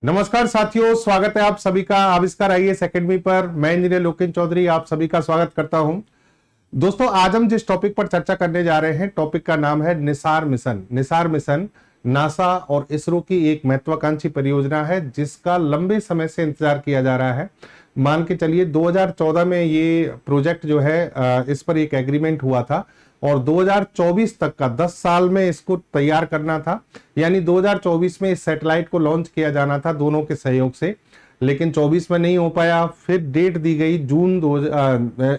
नमस्कार साथियों, स्वागत है आप सभी का आविष्कार आईएएस एकेडमी पर। मैं इंजीनियर लोकेश चौधरी आप सभी का स्वागत करता हूं। दोस्तों, आज हम जिस टॉपिक पर चर्चा करने जा रहे हैं, टॉपिक का नाम है Nisar mission. Nisar mission NASA और इसरो की एक महत्वाकांक्षी परियोजना है जिसका लंबे समय से इंतजार किया जा रहा है। मान के चलिए 2014 में ये प्रोजेक्ट जो है इस पर एक एग्रीमेंट हुआ था और 2024 तक का 10 साल में इसको तैयार करना था। यानी 2024 में इस सैटेलाइट को लॉन्च किया जाना था दोनों के सहयोग से, लेकिन 24 में नहीं हो पाया। फिर डेट दी गई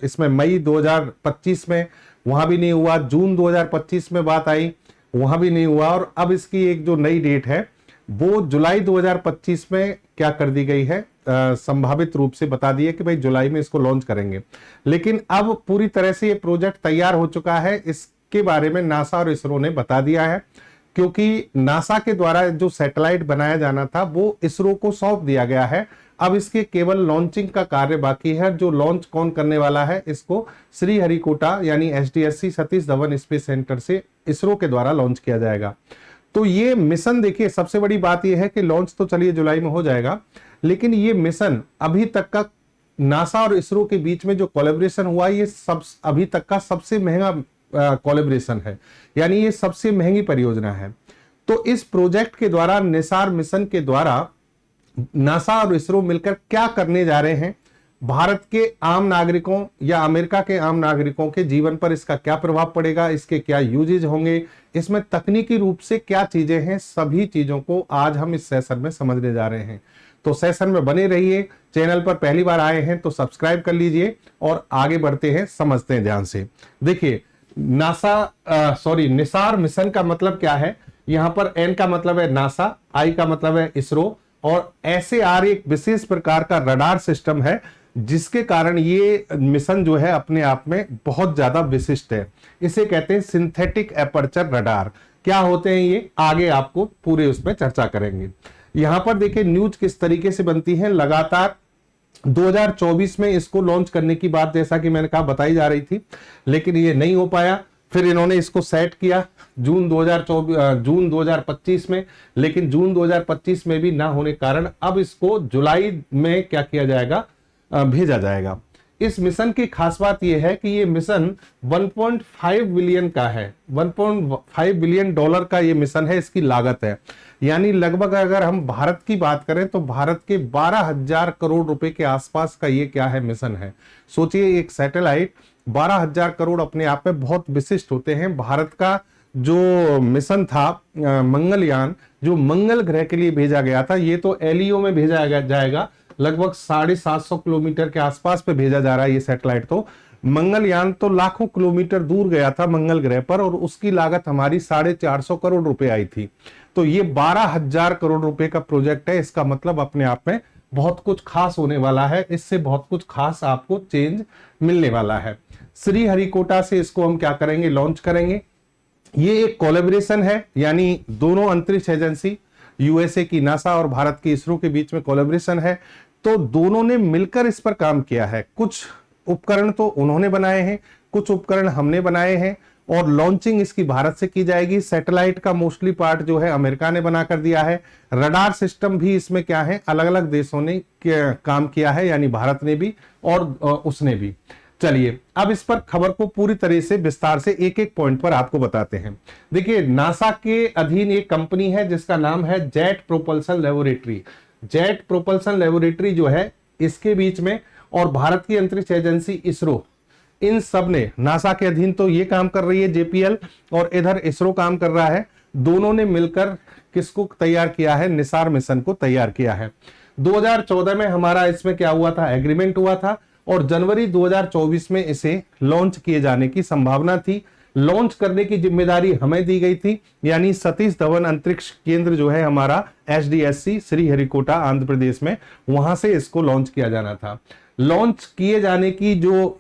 इसमें मई 2025 में, वहां भी नहीं हुआ। जून 2025 में बात आई, वहां भी नहीं हुआ। और अब इसकी एक जो नई डेट है वो जुलाई 2025 में क्या कर दी गई है, संभावित रूप से बता दिए कि भाई जुलाई में इसको लॉन्च करेंगे। लेकिन अब पूरी तरह से ये प्रोजेक्ट तैयार हो चुका है। इसके बारे में नासा और इसरो ने बता दिया है, क्योंकि नासा के द्वारा जो सैटेलाइट बनाया जाना था वो इसरो को सौंप दिया गया है। अब इसके केवल लॉन्चिंग का कार्य बाकी है। जो लॉन्च कौन करने वाला है, इसको श्रीहरिकोटा यानी SDSC Satish Dhawan space centre से इसरो के द्वारा लॉन्च किया जाएगा। तो ये मिशन देखिए, सबसे बड़ी बात यह है कि लॉन्च तो चलिए जुलाई में हो जाएगा, लेकिन ये मिशन अभी तक का नासा और इसरो के बीच में जो कोलैबोरेशन हुआ, ये सब अभी तक का सबसे महंगा कोलैबोरेशन है। यानी ये सबसे महंगी परियोजना है। तो इस प्रोजेक्ट के द्वारा, निसार मिशन के द्वारा नासा और इसरो मिलकर क्या करने जा रहे हैं, भारत के आम नागरिकों या अमेरिका के आम नागरिकों के जीवन पर इसका क्या प्रभाव पड़ेगा, इसके क्या यूजेज होंगे, इसमें तकनीकी रूप से क्या चीजें हैं, सभी चीजों को आज हम इस सेशन में समझने जा रहे हैं। तो सेशन में बने रहिए। चैनल पर पहली बार आए हैं तो सब्सक्राइब कर लीजिए और आगे बढ़ते हैं, समझते हैं ध्यान से। देखिए, निसार मिशन का मतलब क्या है। यहां पर एन का मतलब है नासा, आई का मतलब है इसरो और SAR एक विशेष प्रकार का रडार सिस्टम है जिसके कारण ये मिशन जो है अपने आप में बहुत ज्यादा विशिष्ट है। इसे कहते हैं सिंथेटिक एपर्चर रडार। क्या होते हैं ये, आगे आपको पूरे उस पर चर्चा करेंगे। यहां पर देखिए न्यूज किस तरीके से बनती है। लगातार 2024 में इसको लॉन्च करने की बात, जैसा कि मैंने कहा, बताई जा रही थी, लेकिन ये नहीं हो पाया। फिर इन्होंने इसको सेट किया जून 2025 में, लेकिन जून 2025 में भी ना होने कारण अब इसको जुलाई में क्या किया जाएगा, भेजा जाएगा। इस मिशन की खास बात यह है कि ये मिशन 1.5 बिलियन का है। 1.5 बिलियन डॉलर का ये मिशन है, इसकी लागत है। यानी लगभग अगर हम भारत की बात करें तो भारत के 12,000 करोड़ रुपए के आसपास का ये क्या है, मिशन है। सोचिए, एक सैटेलाइट 12,000 करोड़ अपने आप में बहुत विशिष्ट होते हैं। भारत का जो मिशन था मंगलयान, जो मंगल ग्रह के लिए भेजा गया था, ये तो LEO में भेजा जाएगा। लगभग 750 किलोमीटर के आसपास पे भेजा जा रहा है ये सैटेलाइट। तो मंगलयान तो लाखों किलोमीटर दूर गया था मंगल ग्रह पर और उसकी लागत हमारी 450 करोड़ रुपए आई थी। तो ये 12,000 करोड़ रुपए का प्रोजेक्ट है। इसका मतलब अपने आप में बहुत कुछ खास होने वाला है। इससे बहुत कुछ खास आपको चेंज मिलने वाला है। श्रीहरिकोटा से इसको हम क्या करेंगे, लॉन्च करेंगे। ये एक कोलैबोरेशन है, यानी दोनों अंतरिक्ष एजेंसी, USA की नासा और भारत की इसरो के बीच में कोलैबोरेशन है। तो दोनों ने मिलकर इस पर काम किया है। कुछ उपकरण तो उन्होंने बनाए हैं, कुछ उपकरण हमने बनाए हैं और लॉन्चिंग इसकी भारत से की जाएगी। सैटेलाइट का मोस्टली पार्ट जो है अमेरिका ने बना कर दिया है। रडार सिस्टम भी इसमें क्या है, अलग अलग देशों ने काम किया है, यानी भारत ने भी और उसने भी। चलिए अब इस पर खबर को पूरी तरह से विस्तार से एक एक पॉइंट पर आपको बताते हैं। देखिए, नासा के अधीन एक कंपनी है जिसका नाम है jet propulsion laboratory. Jet propulsion laboratory जो है इसके बीच में और भारत की अंतरिक्ष एजेंसी इसरो, इन सब ने नासा के अधीन तो ये काम कर रही है JPL और इधर इसरो काम कर रहा है। दोनों ने मिलकर किसको तैयार किया है, निसार मिशन को तैयार किया है। 2014 में हमारा इसमें क्या हुआ था, एग्रीमेंट हुआ था और जनवरी 2024 में इसे लॉन्च किए जाने की संभावना थी। लॉन्च करने की जिम्मेदारी हमें दी गई थी, यानी सतीश धवन अंतरिक्ष केंद्र जो है हमारा SDSC श्रीहरिकोटा आंध्र प्रदेश में, वहां से इसको लॉन्च किया जाना था। लॉन्च किए जाने की जो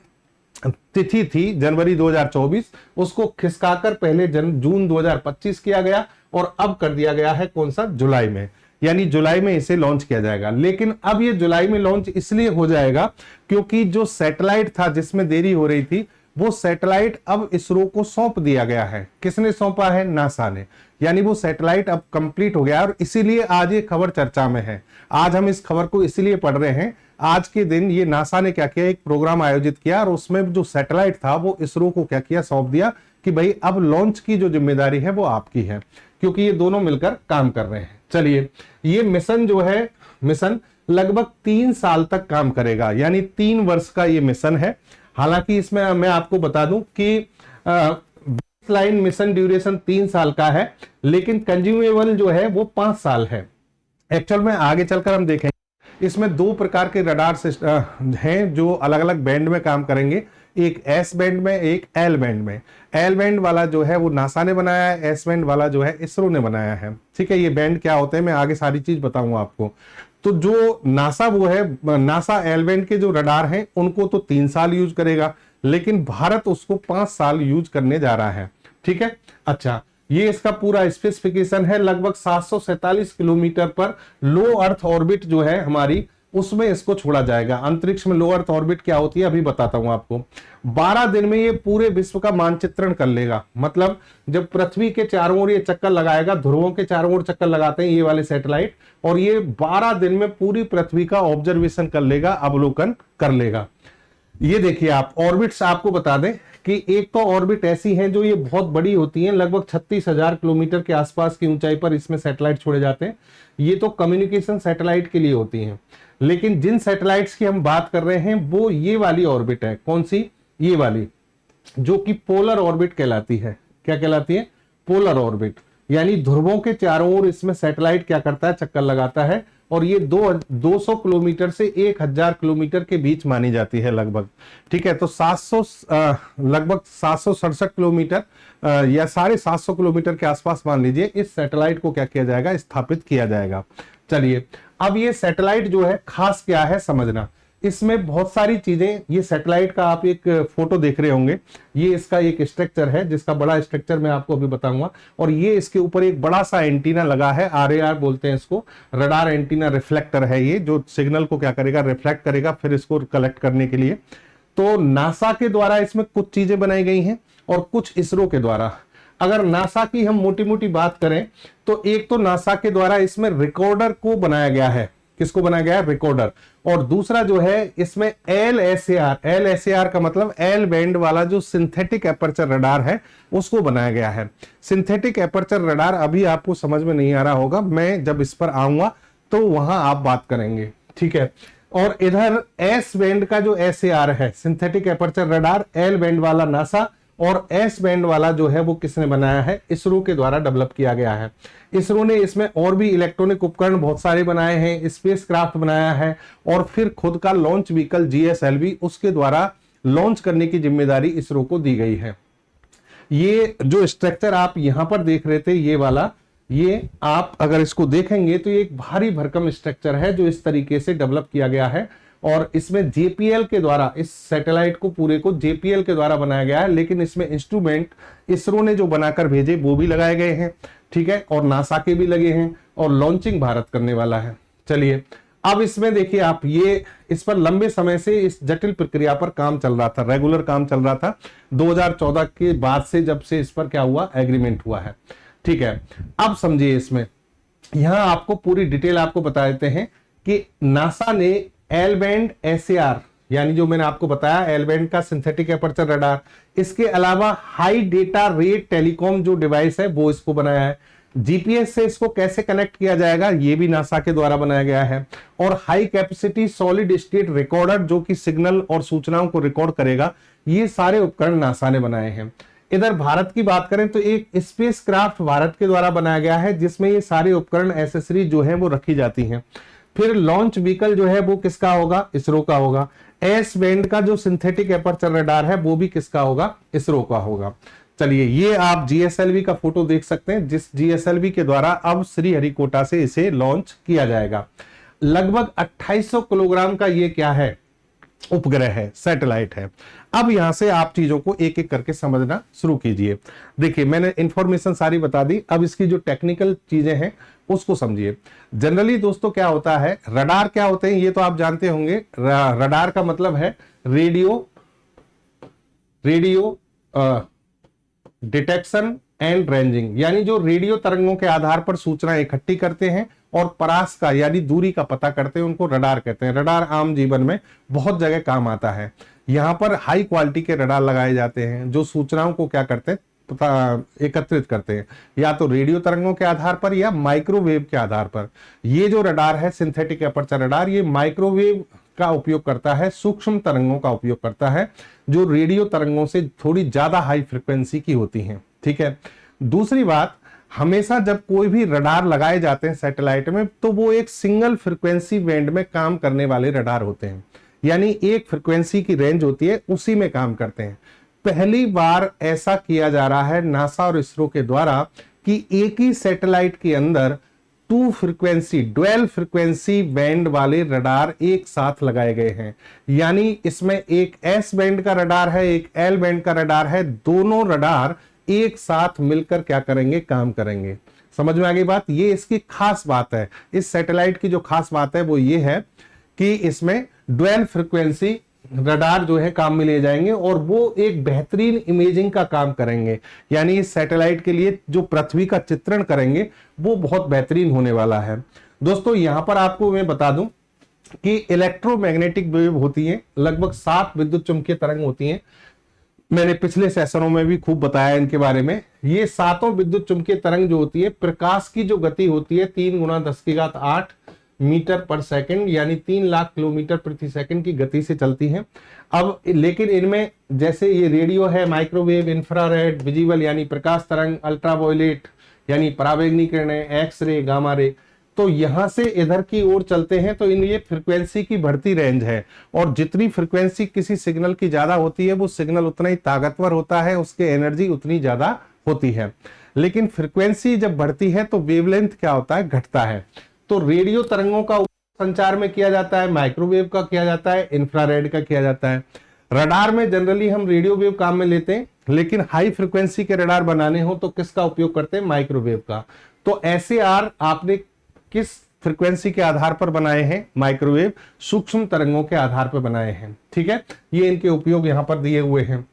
तिथि थी जनवरी 2024, उसको खिसकाकर पहले जून 2025 किया गया और अब कर दिया गया है कौन सा, जुलाई में। यानी जुलाई में इसे लॉन्च किया जाएगा। लेकिन अब ये जुलाई में लॉन्च इसलिए हो जाएगा क्योंकि जो सैटेलाइट था जिसमें देरी हो रही थी, वो सैटेलाइट अब इसरो को सौंप दिया गया है। किसने सौंपा है? नासा ने। यानी वो सैटेलाइट अब कंप्लीट हो गया और इसीलिए आज ये खबर चर्चा में है। आज हम इस खबर को इसीलिए पढ़ रहे हैं। आज के दिन ये नासा ने क्या किया, एक प्रोग्राम आयोजित किया और उसमें जो सैटेलाइट था वो इसरो को क्या किया, सौंप दिया कि भाई अब लॉन्च की जो जिम्मेदारी है वो आपकी है, क्योंकि ये दोनों मिलकर काम कर रहे हैं। चलिए, ये मिशन जो है, मिशन लगभग 3 साल तक काम करेगा, यानी 3 वर्ष का ये मिशन है। हालांकि इसमें मैं आपको बता दूं कि लाइन मिशन ड्यूरेशन 3 साल का है, लेकिन कंज्यूमेबल जो है वो 5 साल है। एक्चुअल में आगे चलकर हम देखेंगे इसमें 2 प्रकार के रडार सिस्टम हैं जो अलग अलग बैंड में काम करेंगे, एक एस बैंड में, एक एल बैंड में। एल बैंड वाला जो है वो नासा ने बनाया है, एस बैंड वाला जो है इसरो ने बनाया है। ठीक है, ये बैंड क्या होते हैं मैं आगे सारी चीज बताऊंगा आपको। तो जो नासा वो है, नासा एल बैंड के जो रडार हैं उनको तो 3 साल यूज करेगा, लेकिन भारत उसको 5 साल यूज करने जा रहा है। ठीक है, अच्छा, ये इसका पूरा स्पेसिफिकेशन है। लगभग 747 किलोमीटर पर लो अर्थ ऑर्बिट जो है हमारी, उसमें इसको छोड़ा जाएगा। अंतरिक्ष में लो अर्थ ऑर्बिट क्या होती है अभी बताता हूं आपको। 12 दिन में ये पूरे विश्व का मानचित्रण कर लेगा। मतलब जब पृथ्वी के चारों ओर ये चक्कर लगाएगा, ध्रुवों के चारों ओर चक्कर लगाते हैं ये वाले सैटेलाइट, और ये 12 दिन में पूरी पृथ्वी का ऑब्जर्वेशन कर लेगा, अवलोकन कर लेगा। ये देखिए आप ऑर्बिट्स, आपको बता दें कि एक तो ऑर्बिट ऐसी हैं जो ये बहुत बड़ी होती हैं, लगभग 36,000 किलोमीटर के आसपास की ऊंचाई पर इसमें सैटेलाइट छोड़े जाते हैं। ये तो कम्युनिकेशन सैटेलाइट के लिए होती हैं, लेकिन जिन सैटेलाइट्स की हम बात कर रहे हैं वो ये वाली ऑर्बिट है। कौन सी? ये वाली, जो कि पोलर ऑर्बिट कहलाती है। क्या कहलाती है? Polar orbit. यानी ध्रुवों के चारों ओर इसमें सैटेलाइट क्या करता है, चक्कर लगाता है, और ये 200 किलोमीटर से 1000 किलोमीटर के बीच मानी जाती है लगभग। ठीक है, तो 700 लगभग 767 किलोमीटर या 750 किलोमीटर के आसपास मान लीजिए इस सैटेलाइट को क्या किया जाएगा, स्थापित किया जाएगा। चलिए, अब ये सैटेलाइट जो है खास क्या है समझना। इसमें बहुत सारी चीजें, ये सैटेलाइट का आप एक फोटो देख रहे होंगे, ये इसका एक स्ट्रक्चर है जिसका बड़ा स्ट्रक्चर मैं आपको अभी बताऊंगा। और ये इसके ऊपर एक बड़ा सा एंटीना लगा है, RAR बोलते हैं इसको, रडार एंटीना रिफ्लेक्टर है ये, जो सिग्नल को क्या करेगा, रिफ्लेक्ट करेगा फिर इसको कलेक्ट करने के लिए। तो नासा के द्वारा इसमें कुछ चीजें बनाई गई हैं और कुछ इसरो के द्वारा। अगर नासा की हम मोटी मोटी बात करें तो एक तो नासा के द्वारा इसमें रिकॉर्डर को बनाया गया है। किसको बनाया गया है? रिकॉर्डर। और दूसरा जो है इसमें LSAR का मतलब एल बैंड वाला जो सिंथेटिक एपर्चर रडार है उसको बनाया गया है। सिंथेटिक एपर्चर रडार अभी आपको समझ में नहीं आ रहा होगा, मैं जब इस पर आऊंगा तो वहां आप बात करेंगे। ठीक है, और इधर एस बैंड का जो SAR है, synthetic aperture radar, L band वाला नासा, और एस बैंड वाला जो है वो किसने बनाया है? इसरो के द्वारा डेवलप किया गया है। इसरो ने इसमें और भी इलेक्ट्रॉनिक उपकरण बहुत सारे बनाए हैं, स्पेस क्राफ्ट बनाया है, और फिर खुद का लॉन्च व्हीकल GSLV उसके द्वारा लॉन्च करने की जिम्मेदारी इसरो को दी गई है। ये जो स्ट्रक्चर आप यहां पर देख रहे थे, ये वाला, ये आप अगर इसको देखेंगे तो ये एक भारी भरकम स्ट्रक्चर है जो इस तरीके से डेवलप किया गया है। और इसमें JPL के द्वारा, इस सैटेलाइट को पूरे को JPL के द्वारा बनाया गया है, लेकिन इसमें इंस्ट्रूमेंट इसरो ने जो बनाकर भेजे वो भी लगाए गए हैं। ठीक है, और नासा के भी लगे हैं, और लॉन्चिंग भारत करने वाला है। चलिए, अब इसमें देखिए आप, ये इस पर लंबे समय से इस जटिल प्रक्रिया पर काम चल रहा था, रेगुलर काम चल रहा था 2014 के बाद से, जब से इस पर क्या हुआ, एग्रीमेंट हुआ है। ठीक है, अब समझिए, इसमें यहां आपको पूरी डिटेल आपको बता देते हैं कि नासा ने एल बैंड SAR, यानी जो मैंने आपको बताया एल बैंड का सिंथेटिक एपर्चर रडार, इसके अलावा हाई डेटा रेट टेलीकॉम जो डिवाइस है वो इसको बनाया है। GPS से इसको कैसे कनेक्ट किया जाएगा ये भी नासा के द्वारा बनाया गया है। और high capacity solid state recorder जो कि सिग्नल और सूचनाओं को रिकॉर्ड करेगा, ये सारे उपकरण नासा ने बनाए हैं। इधर भारत की बात करें तो एक स्पेस क्राफ्ट भारत के द्वारा बनाया गया है जिसमें ये सारे उपकरण, एसेसरी जो है वो रखी जाती हैं। फिर लॉन्च व्हीकल जो है वो किसका होगा? इसरो का होगा। एस बैंड का जो सिंथेटिक एपर्चर रडार है वो भी किसका होगा? इसरो का होगा। चलिए, ये आप GSLV का फोटो देख सकते हैं, जिस GSLV के द्वारा अब श्रीहरिकोटा से इसे लॉन्च किया जाएगा। लगभग 2800 किलोग्राम का ये क्या है? उपग्रह है, सैटेलाइट है। अब यहां से आप चीजों को एक एक करके समझना शुरू कीजिए। देखिए, मैंने इंफॉर्मेशन सारी बता दी, अब इसकी जो टेक्निकल चीजें हैं उसको समझिए। जनरली दोस्तों क्या होता है, रडार क्या होते हैं ये तो आप जानते होंगे। रडार का मतलब है radio radio detection and ranging, यानी जो रेडियो तरंगों के आधार पर सूचना इकट्ठी करते हैं और परास का यानी दूरी का पता करते हैं, उनको रडार कहते हैं। रडार आम जीवन में बहुत जगह काम आता है। यहाँ पर हाई क्वालिटी के रडार लगाए जाते हैं जो सूचनाओं को क्या करते हैं, एकत्रित करते हैं, या तो रेडियो तरंगों के आधार पर या माइक्रोवेव के आधार पर। ये जो रडार है सिंथेटिक एपर्चर रडार, ये माइक्रोवेव का उपयोग करता है, सूक्ष्म तरंगों का उपयोग करता है जो रेडियो तरंगों से थोड़ी ज्यादा हाई फ्रिक्वेंसी की होती हैं। ठीक है। दूसरी बात, हमेशा जब कोई भी रडार लगाए जाते हैं सैटेलाइट में तो वो एक सिंगल फ्रिक्वेंसी बैंड में काम करने वाले रडार होते हैं, यानी एक फ्रिक्वेंसी की रेंज होती है उसी में काम करते हैं। पहली बार ऐसा किया जा रहा है नासा और इसरो के द्वारा कि एक ही सैटेलाइट के अंदर two frequency dual frequency band वाले रडार एक साथ लगाए गए हैं। यानी इसमें एक एस बैंड का रडार है, एक एल बैंड का रडार है, दोनों रडार एक साथ मिलकर क्या करेंगे, काम करेंगे। समझ में आ गई बात। ये इसकी खास बात है, इस सैटेलाइट की जो खास बात है वो ये है कि इसमें ड्वेल फ्रिक्वेंसी रडार जो है काम में लिए जाएंगे और वो एक बेहतरीन इमेजिंग का काम करेंगे। यानी इस सैटेलाइट के लिए जो पृथ्वी का चित्रण करेंगे वो बहुत बेहतरीन होने वाला है। दोस्तों यहां पर आपको मैं बता दूं कि इलेक्ट्रोमैग्नेटिक वेव होती है, लगभग 7 विद्युत चुंबकीय तरंग होती हैं। मैंने पिछले सेशनों में भी खूब बताया इनके बारे में। ये 7 विद्युत चुंबकीय तरंग जो होती है, प्रकाश की जो गति होती है 3 × 10⁸ मीटर पर सेकंड, यानी 3 लाख किलोमीटर प्रति सेकंड की गति से चलती हैं। अब लेकिन इनमें जैसे ये रेडियो है, माइक्रोवेव, इंफ्रारेड, विजिबल यानी प्रकाश तरंग, अल्ट्रावायलेट यानी पराबैंगनी किरणें, एक्सरे, गामा रे, तो यहां से इधर की ओर चलते हैं तो इन ये फ्रिक्वेंसी की बढ़ती रेंज है और जितनी फ्रिक्वेंसी किसी सिग्नल की ज्यादा होती है वो सिग्नल उतना ही ताकतवर होता है, उसके एनर्जी उतनी ज्यादा होती है। लेकिन फ्रिक्वेंसी जब बढ़ती है तो वेवलेंथ क्या होता है, घटता है। तो रेडियो तरंगों का संचार में किया जाता है, माइक्रोवेव का किया जाता है, इंफ्रारेड का किया जाता है। रडार में जनरली हम रेडियो वेव काम में लेते हैं, लेकिन हाई फ्रिक्वेंसी के रडार बनाने हो तो किसका उपयोग करते हैं, माइक्रोवेव का। तो SAR आपने किस फ्रिक्वेंसी के आधार पर बनाए हैं, माइक्रोवेव सूक्ष्म तरंगों के आधार पर बनाए हैं। ठीक है, ये इनके उपयोग यहां पर दिए हुए हैं।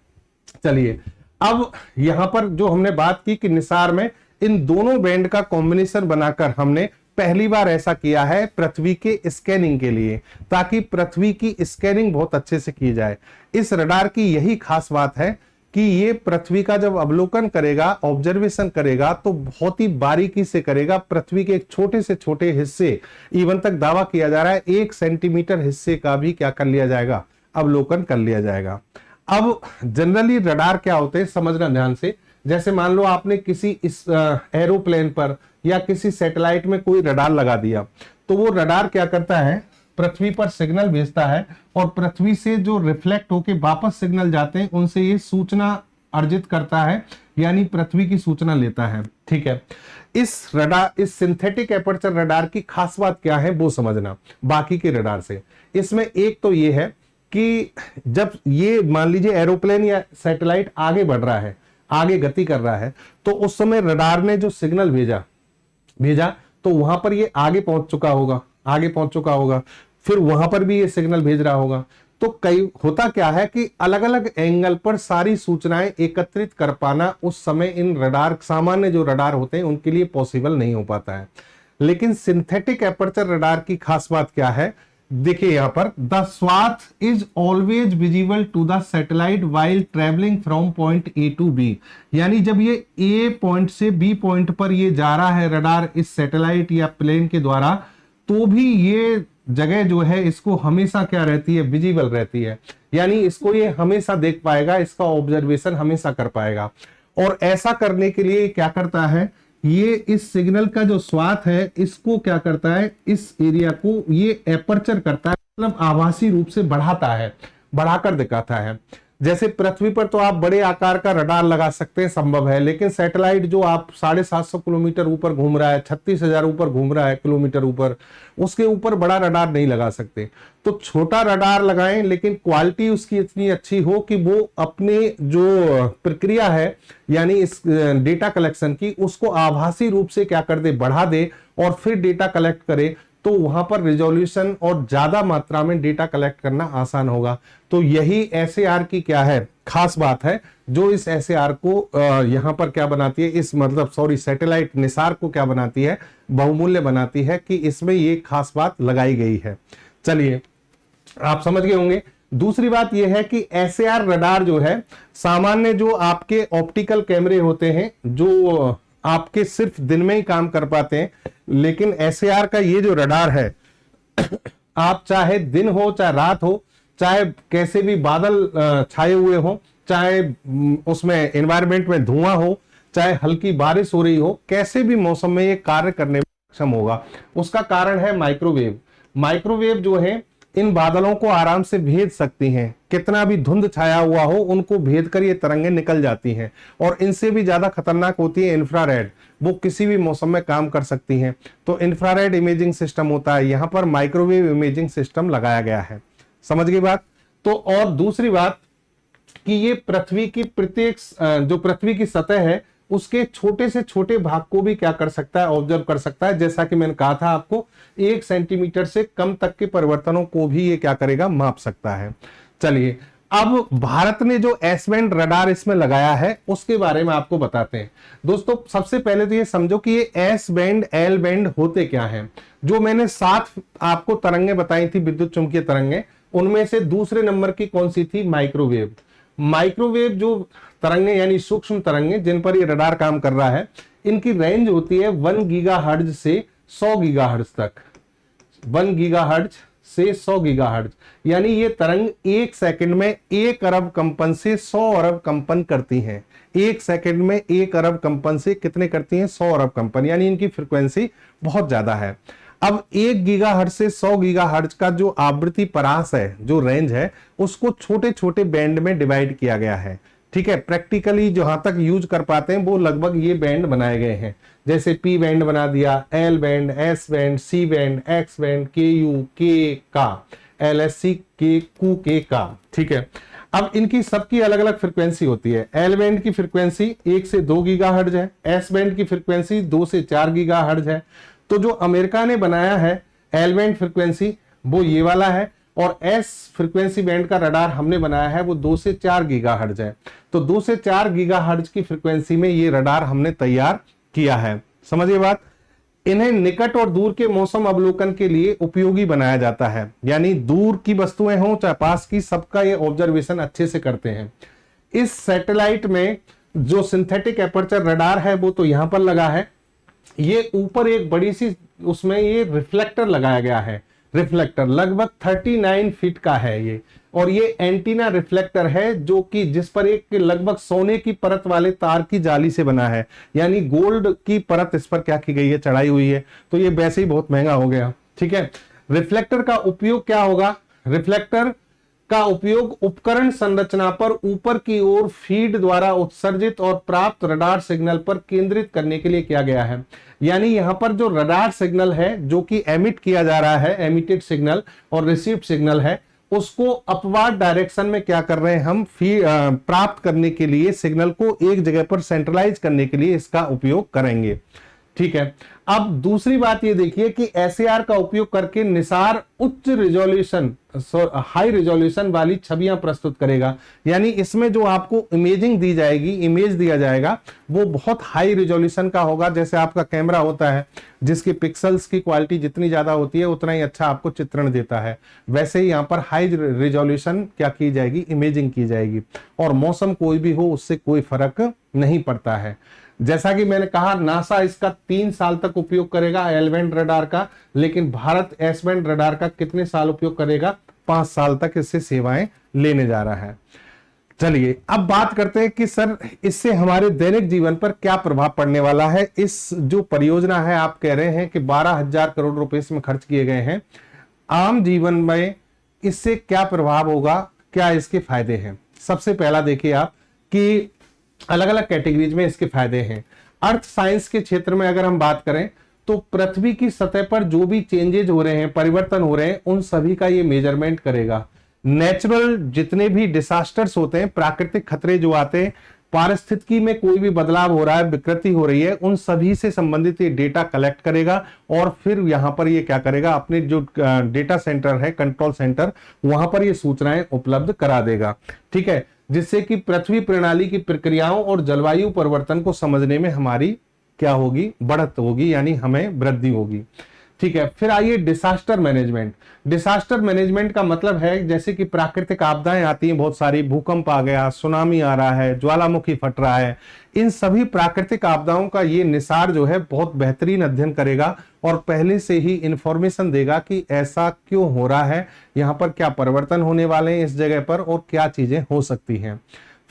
चलिए अब यहां पर जो हमने बात की कि निसार में इन दोनों बैंड का कॉम्बिनेशन बनाकर हमने पहली बार ऐसा किया है पृथ्वी के स्कैनिंग के लिए, ताकि पृथ्वी की स्कैनिंग बहुत अच्छे से की जाए। इस रडार की यही खास बात है कि ये पृथ्वी का जब अवलोकन करेगा, ऑब्जर्वेशन करेगा तो बहुत ही बारीकी से करेगा। पृथ्वी के एक छोटे से छोटे हिस्से, इवन तक दावा किया जा रहा है 1 सेंटीमीटर हिस्से का भी क्या कर लिया जाएगा, अवलोकन कर लिया जाएगा। अब जनरली रडार क्या होते हैं समझना ध्यान से। जैसे मान लो आपने किसी इस एरोप्लेन पर या किसी सैटेलाइट में कोई रडार लगा दिया, तो वो रडार क्या करता है, पृथ्वी पर सिग्नल भेजता है और पृथ्वी से जो रिफ्लेक्ट होके वापस सिग्नल जाते हैं उनसे ये सूचना अर्जित करता है, यानी पृथ्वी की सूचना लेता है। ठीक है, इस रडार, इस सिंथेटिक एपर्चर रडार की खास बात क्या है वो समझना बाकी के रडार से। इसमें एक तो ये है कि जब ये मान लीजिए एरोप्लेन या सैटेलाइट आगे बढ़ रहा है, आगे गति कर रहा है, तो उस समय रडार ने जो सिग्नल भेजा तो वहां पर ये आगे पहुंच चुका होगा, फिर वहां पर भी ये सिग्नल भेज रहा होगा। तो कई होता क्या है कि अलग अलग एंगल पर सारी सूचनाएं एकत्रित कर पाना उस समय इन रडार, सामान्य जो रडार होते हैं उनके लिए पॉसिबल नहीं हो पाता है। लेकिन सिंथेटिक एपर्चर रडार की खास बात क्या है, देखिए यहां पर, the swath is always visible to the satellite while travelling from point A to B। यानी जब ये A पॉइंट से B पॉइंट पर ये जा रहा है रडार इस सैटेलाइट या प्लेन के द्वारा, तो भी ये जगह जो है इसको हमेशा क्या रहती है, विजिबल रहती है। यानी इसको ये हमेशा देख पाएगा, इसका ऑब्जर्वेशन हमेशा कर पाएगा। और ऐसा करने के लिए क्या करता है, ये इस सिग्नल का जो स्वाथ है इसको क्या करता है, इस एरिया को ये एपर्चर करता है, मतलब आभासी रूप से बढ़ाता है, बढ़ाकर दिखाता है। जैसे पृथ्वी पर तो आप बड़े आकार का रडार लगा सकते हैं, संभव है, लेकिन सैटेलाइट जो आप 750 किलोमीटर ऊपर घूम रहा है, 36,000 ऊपर घूम रहा है किलोमीटर ऊपर, उसके ऊपर बड़ा रडार नहीं लगा सकते। तो छोटा रडार लगाएं, लेकिन क्वालिटी उसकी इतनी अच्छी हो कि वो अपने जो प्रक्रिया है यानी इस डेटा कलेक्शन की, उसको आभासी रूप से क्या कर दे, बढ़ा दे और फिर डेटा कलेक्ट करे, तो वहां पर रिजोल्यूशन और ज्यादा मात्रा में डेटा कलेक्ट करना आसान होगा। तो यही SAR की क्या है खास बात है जो इस एसएआर को यहां पर क्या बनाती है, इस मतलब सॉरी सैटेलाइट निसार को क्या बनाती है, बहुमूल्य बनाती है कि इसमें ये खास बात लगाई गई है। चलिए आप समझ गए होंगे। दूसरी बात यह है कि एसएआर रडार जो है, सामान्य जो आपके ऑप्टिकल कैमरे होते हैं जो आपके सिर्फ दिन में ही काम कर पाते हैं, लेकिन एसएआर का ये जो रडार है आप चाहे दिन हो चाहे रात हो, चाहे कैसे भी बादल छाए हुए हो, चाहे उसमें एनवायरमेंट में धुआं हो, चाहे हल्की बारिश हो रही हो, कैसे भी मौसम में ये कार्य करने में सक्षम होगा। उसका कारण है माइक्रोवेव। माइक्रोवेव जो है इन बादलों को आराम से भेद सकती हैं, कितना भी धुंध छाया हुआ हो उनको भेद कर ये तरंगें निकल जाती हैं। और इनसे भी ज्यादा खतरनाक होती है इंफ्रारेड, वो किसी भी मौसम में काम कर सकती हैं। तो इंफ्रारेड इमेजिंग सिस्टम होता है, यहां पर माइक्रोवेव इमेजिंग सिस्टम लगाया गया है। समझ गई बात। तो और दूसरी बात कि ये पृथ्वी की प्रत्येक जो पृथ्वी की सतह है उसके छोटे से छोटे भाग को भी क्या कर सकता है, ऑब्जर्व कर सकता है। जैसा कि मैंने कहा था आपको 1 सेंटीमीटर से कम तक के परिवर्तनों को भी ये क्या करेगा, माप सकता है। चलिए अब भारत ने जो एस बैंड रडार इसमें लगाया है उसके बारे में आपको बताते हैं। दोस्तों सबसे पहले तो ये समझो कि ये एस बैंड एल बैंड होते क्या हैं। जो मैंने 7 आपको तरंगे बताई थी विद्युत चुंबकीय तरंगे, उनमें से दूसरे नंबर की कौन सी थी, माइक्रोवेव। माइक्रोवेव जो तरंगे यानी सूक्ष्म तरंगे जिन पर ये रडार काम कर रहा है, इनकी रेंज होती है 1 गीगाहर्ट्ज से 100 गीगाहर्ट्ज तक। 1 गीगाहर्ट्ज से 100 गीगाहर्ट्ज यानी ये तरंग 1 सेकंड में 1 अरब कंपन से 100 अरब कंपन करती हैं। 1 सेकंड में 1 अरब कंपन से कितने करती हैं, 100 अरब कंपन, यानी इनकी फ्रीक्वेंसी बहुत ज्यादा है। अब 1 गीगाहर्ट्ज से 100 गीगाहर्ट्ज का जो आवृत्ति परास है, जो रेंज है, उसको छोटे छोटे बैंड में डिवाइड किया गया है। ठीक है, प्रैक्टिकली जहां तक यूज कर पाते हैं वो लगभग ये बैंड बनाए गए हैं। जैसे पी बैंड बना दिया, L band, S band, C band, X band, K U, K का, एल एस सी, के कू, के का। ठीक है, अब इनकी सबकी अलग अलग फ्रीक्वेंसी होती है। एल बैंड की फ्रीक्वेंसी 1 से 2 गीगाहर्ट्ज है, एस बैंड की फ्रीक्वेंसी 2 से 4 गीगाहर्ट्ज है। तो जो अमेरिका ने बनाया है एल बैंड फ्रीक्वेंसी वो ये वाला है, और एस फ्रीक्वेंसी बैंड का रडार हमने बनाया है वो 2 से 4 गीगाहर्ट्ज है। तो 2 से 4 गीगाहर्ट्ज की फ्रीक्वेंसी में ये रडार हमने तैयार किया है। समझिए बात। इन्हें निकट और दूर के मौसम अवलोकन के लिए उपयोगी बनाया जाता है, यानी दूर की वस्तुएं हों चाहे पास की, सबका ये ऑब्जर्वेशन अच्छे से करते हैं। इस सैटेलाइट में जो सिंथेटिक एपर्चर रडार है वो तो यहां पर लगा है, ये ऊपर एक बड़ी सी उसमें ये रिफ्लेक्टर लगाया गया है। रिफ्लेक्टर लगभग 39 फीट का है ये, और ये एंटीना रिफ्लेक्टर है जो कि जिस पर एक लगभग सोने की परत वाले तार की जाली से बना है, यानी गोल्ड की परत इस पर क्या की गई है, चढ़ाई हुई है। तो ये वैसे ही बहुत महंगा हो गया। ठीक है, रिफ्लेक्टर का उपयोग क्या होगा, रिफ्लेक्टर का उपयोग उपकरण संरचना पर ऊपर की ओर फीड द्वारा उत्सर्जित और प्राप्त रडार सिग्नल पर केंद्रित करने के लिए किया गया है। यानी यहां पर जो रडार सिग्नल है जो कि एमिट किया जा रहा है, एमिटेड सिग्नल और रिसीव्ड सिग्नल है, उसको अपवार्ड डायरेक्शन में क्या कर रहे हैं हम, प्राप्त करने के लिए सिग्नल को एक जगह पर सेंट्रलाइज करने के लिए इसका उपयोग करेंगे। ठीक है, अब दूसरी बात ये देखिए कि एसएआर का उपयोग करके निसार उच्च रिजोल्यूशन हाई रिजोल्यूशन वाली छवियां प्रस्तुत करेगा। यानी इसमें जो आपको इमेजिंग दी जाएगी, इमेज दिया जाएगा, वो बहुत हाई रिजोल्यूशन का होगा। जैसे आपका कैमरा होता है जिसकी पिक्सल्स की क्वालिटी जितनी ज्यादा होती है उतना ही अच्छा आपको चित्रण देता है, वैसे ही यहाँ पर हाई रिजोल्यूशन क्या की जाएगी, इमेजिंग की जाएगी। और मौसम कोई भी हो उससे कोई फर्क नहीं पड़ता है। जैसा कि मैंने कहा नासा इसका 3 साल तक उपयोग करेगा एल बैंड रडार का, लेकिन भारत एस बैंड रडार का कितने साल उपयोग करेगा, 5 साल तक इससे सेवाएं लेने जा रहा है। चलिए अब बात करते हैं कि सर इससे हमारे दैनिक जीवन पर क्या प्रभाव पड़ने वाला है। इस जो परियोजना है आप कह रहे हैं कि 12,000 करोड़ रुपए इसमें खर्च किए गए हैं, आम जीवन में इससे क्या प्रभाव होगा, क्या इसके फायदे हैं। सबसे पहला देखिए आप कि अलग अलग कैटेगरीज में इसके फायदे हैं। अर्थ साइंस के क्षेत्र में अगर हम बात करें तो पृथ्वी की सतह पर जो भी चेंजेज हो रहे हैं, परिवर्तन हो रहे हैं, उन सभी का ये मेजरमेंट करेगा। नेचुरल जितने भी डिसास्टर्स होते हैं, प्राकृतिक खतरे जो आते हैं, पारिस्थितिकी में कोई भी बदलाव हो रहा है, विकृति हो रही है, उन सभी से संबंधित ये डेटा कलेक्ट करेगा और फिर यहां पर ये क्या करेगा, अपने जो डेटा सेंटर है, कंट्रोल सेंटर, वहां पर ये सूचनाएं उपलब्ध करा देगा। ठीक है, जिससे कि पृथ्वी प्रणाली की प्रक्रियाओं और जलवायु परिवर्तन को समझने में हमारी क्या होगी, बढ़त होगी, यानी हमें वृद्धि होगी। ठीक है, फिर आइए डिसास्टर मैनेजमेंट। डिसास्टर मैनेजमेंट का मतलब है जैसे कि प्राकृतिक आपदाएं आती हैं, बहुत सारी, भूकंप आ गया, सुनामी आ रहा है, ज्वालामुखी फट रहा है, इन सभी प्राकृतिक आपदाओं का ये निसार जो है बहुत बेहतरीन अध्ययन करेगा और पहले से ही इंफॉर्मेशन देगा कि ऐसा क्यों हो रहा है, यहाँ पर क्या परिवर्तन होने वाले हैं इस जगह पर और क्या चीजें हो सकती हैं।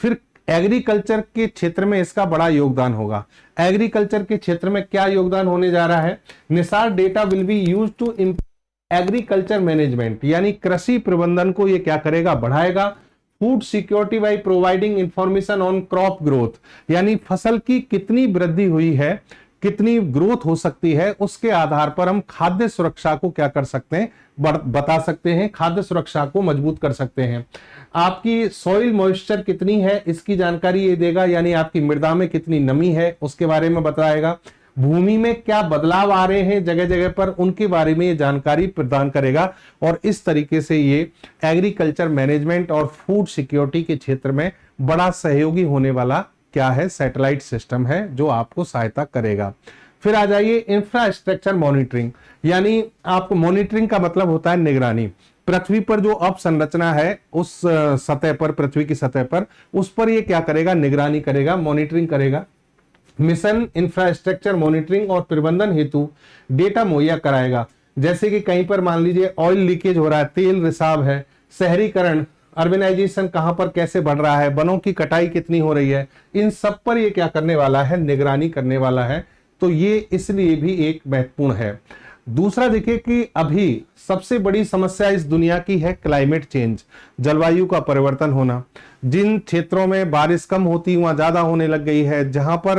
फिर एग्रीकल्चर के क्षेत्र में इसका बड़ा योगदान होगा। एग्रीकल्चर के क्षेत्र में क्या योगदान होने जा रहा है, NISAR data will be used to agriculture management, यानी कृषि प्रबंधन को ये क्या करेगा, बढ़ाएगा। Food security by providing information on crop growth, यानी फसल की कितनी वृद्धि हुई है, कितनी ग्रोथ हो सकती है, उसके आधार पर हम खाद्य सुरक्षा को क्या कर सकते हैं, बता सकते हैं, खाद्य सुरक्षा को मजबूत कर सकते हैं। आपकी सॉइल मॉइस्चर कितनी है इसकी जानकारी ये देगा, यानी आपकी मृदा में कितनी नमी है उसके बारे में बताएगा। भूमि में क्या बदलाव आ रहे हैं जगह जगह पर, उनके बारे में ये जानकारी प्रदान करेगा। और इस तरीके से ये एग्रीकल्चर मैनेजमेंट और फूड सिक्योरिटी के क्षेत्र में बड़ा सहयोगी होने वाला क्या है, सैटेलाइट सिस्टम है जो आपको सहायता करेगा। फिर आ जाइए इंफ्रास्ट्रक्चर मॉनिटरिंग, यानी आपको मॉनिटरिंग का मतलब होता है निगरानी। पृथ्वी पर जो अवसंरचना है उस सतह पर, पृथ्वी की सतह पर, उस पर ये क्या करेगा, निगरानी करेगा, मॉनिटरिंग करेगा। मिशन इंफ्रास्ट्रक्चर मॉनिटरिंग और प्रबंधन हेतु डेटा मुहैया कराएगा। जैसे कि कहीं पर मान लीजिए ऑयल लीकेज हो रहा है, तेल रिसाव है, शहरीकरण, अर्बनाइजेशन कहां पर कैसे बढ़ रहा है, वनों की कटाई कितनी हो रही है, इन सब पर ये क्या करने वाला है, निगरानी करने वाला है। तो ये इसलिए भी एक महत्वपूर्ण है। दूसरा देखिए कि अभी सबसे बड़ी समस्या इस दुनिया की है क्लाइमेट चेंज, जलवायु का परिवर्तन होना। जिन क्षेत्रों में बारिश कम होती वहां ज्यादा होने लग गई है, जहां पर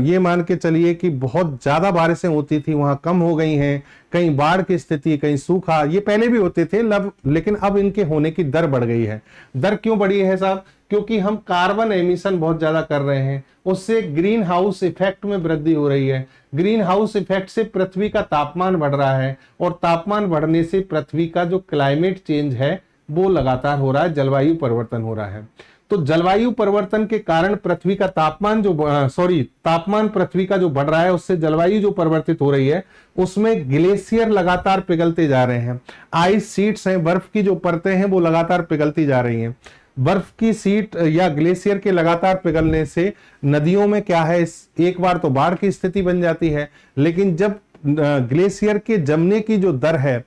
ये मान के चलिए कि बहुत ज्यादा बारिशें होती थी वहां कम हो गई हैं, कहीं बाढ़ की स्थिति, कहीं सूखा, ये पहले भी होते थे लेकिन अब इनके होने की दर बढ़ गई है। दर क्यों बढ़ी है साहब, क्योंकि हम कार्बन एमिशन बहुत ज्यादा कर रहे हैं, उससे ग्रीन हाउस इफेक्ट में वृद्धि हो रही है। ग्रीन हाउस इफेक्ट से पृथ्वी का तापमान बढ़ रहा है और तापमान बढ़ने से पृथ्वी का जो क्लाइमेट चेंज है वो लगातार हो रहा है, जलवायु परिवर्तन हो रहा है। तो जलवायु परिवर्तन के कारण पृथ्वी का तापमान तापमान पृथ्वी का जो बढ़ रहा है, उससे जलवायु जो परिवर्तित हो रही है उसमें ग्लेशियर लगातार पिघलते जा रहे हैं। आइस शीट्स हैं, बर्फ की जो परतें हैं वो लगातार पिघलती जा रही हैं। बर्फ की शीट या ग्लेशियर के लगातार पिघलने से नदियों में क्या है, एक बार तो बाढ़ की स्थिति बन जाती है, लेकिन जब ग्लेशियर के जमने की जो दर है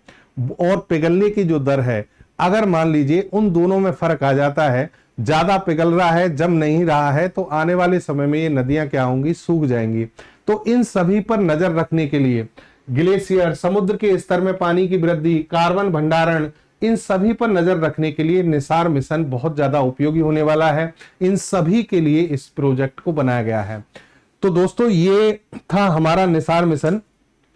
और पिघलने की जो दर है, अगर मान लीजिए उन दोनों में फर्क आ जाता है, ज्यादा पिघल रहा है, जम नहीं रहा है, तो आने वाले समय में ये नदियां क्या होंगी, सूख जाएंगी। तो इन सभी पर नजर रखने के लिए ग्लेशियर, समुद्र के स्तर में पानी की वृद्धि, कार्बन भंडारण, इन सभी पर नजर रखने के लिए निसार मिशन बहुत ज्यादा उपयोगी होने वाला है। इन सभी के लिए इस प्रोजेक्ट को बनाया गया है। तो दोस्तों ये था हमारा निसार मिशन,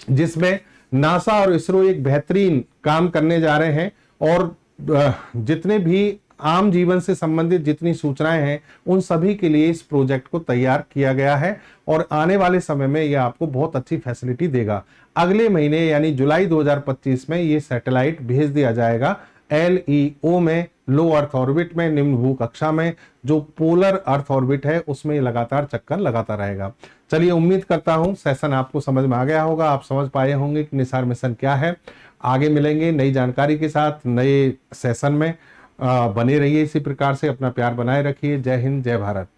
जिसमें नासा और इसरो एक बेहतरीन काम करने जा रहे हैं और जितने भी आम जीवन से संबंधित जितनी सूचनाएं हैं उन सभी के लिए इस प्रोजेक्ट को तैयार किया गया है और आने वाले समय में यह आपको बहुत अच्छी फैसिलिटी देगा। अगले महीने यानी जुलाई 2025 में ये सैटेलाइट भेज दिया जाएगा LEO में, लो अर्थ ऑर्बिट में, निम्न भू कक्षा में। जो पोलर अर्थ ऑर्बिट है उसमें लगातार चक्कर लगाता रहेगा। चलिए, उम्मीद करता हूं सेशन आपको समझ में आ गया होगा, आप समझ पाए होंगे कि निसार मिशन क्या है। आगे मिलेंगे नई जानकारी के साथ नए सेशन में। बने रहिए इसी प्रकार से, अपना प्यार बनाए रखिए। जय हिंद, जय भारत।